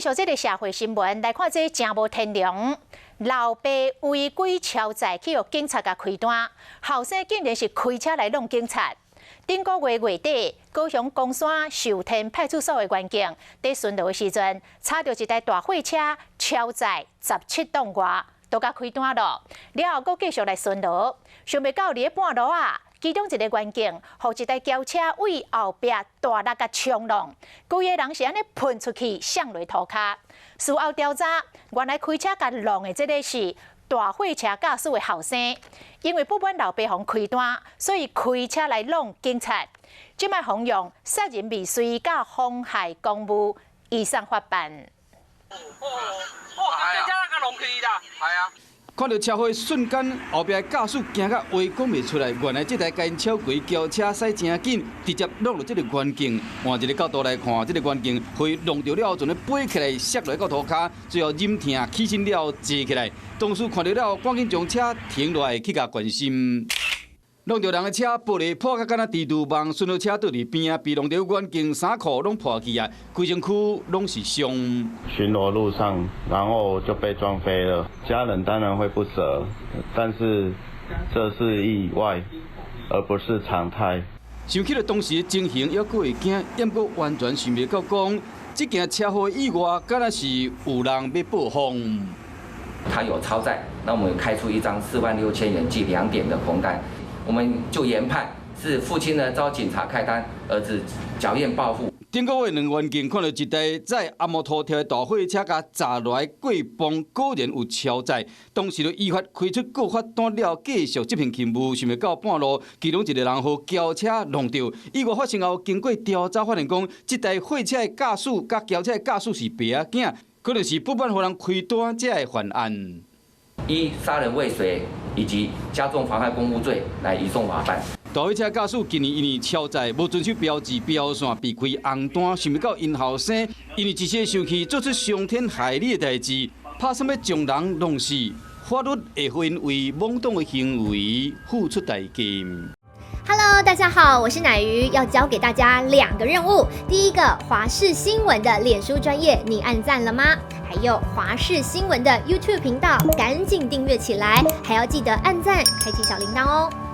续这个社会新闻来看，这真无天良。老爸违规超载去予警察甲开单，后生竟然是开车来弄警察。顶个月月底，高雄公山寿天派出所的员警在巡逻的时阵，查到一台大货车超载17吨外，都甲开单了。了后，佫继续来巡逻，想袂到伫半路啊。 其中一个员警，互一台轿车为后壁大力甲冲撞，规个人是安尼喷出去，向落涂骹。事后调查，原来开车甲撞的这个是大货车驾驶的后生，因为不满老爸互开单，所以开车来弄警察。即摆方用杀人未遂甲妨害公务以上法办。警察甲弄去啦，系啊。 看到车祸瞬间，后壁驾驶惊甲话讲袂出来。原来这台间超轨轿车驶真紧，直接弄到这个员警。换一个角度来看，这个员警被弄到了后，就飞起来，摔落到涂骹，最后忍痛起身了，坐起来。同事看到了，赶紧将车停落来去甲关心。 弄到人的车玻璃破甲敢若蜘蛛网，顺到车倒伫边啊，被弄到员警衫裤拢破去啊，规身躯拢是伤。巡逻路上，然后就被撞飞了，家人当然会不舍，但是这是意外，而不是常态。想起了当时的情形，还佫会惊，也佫完全想袂到讲，这件车祸意外，敢若是有人要报复。他有超载，那我们开出一张46000元计2点的红单。 我们就研判是父亲呢遭警察开单，儿子缴验报复。顶个月，两员警看到一台载阿摩托车的大货车，甲砸落来过磅，果然有超载。当时就依法开出告发单了，继续执行勤务。想袂到半路，其中一个人和轿车弄到。意外发生后，经过调查发现讲，这台货车的驾驶甲轿车的驾驶是爸仔囝，可能是不满互人开单才会犯案。依杀人未遂以及加重妨害公务罪来移送法办。大货车驾驶今年因为超载，无遵守标志标线，被开红单。想袂到因后生因为一时生气，做出伤天害理的代志，拍算要将人弄死。法律会因为懵懂的行为付出代价。Hello， 大家好，我是乃瑜，要教给大家2个任务。第一个，华视新闻的脸书专页，你按赞了吗？还有华视新闻的 YouTube 频道，赶紧订阅起来，还要记得按赞，开启小铃铛哦。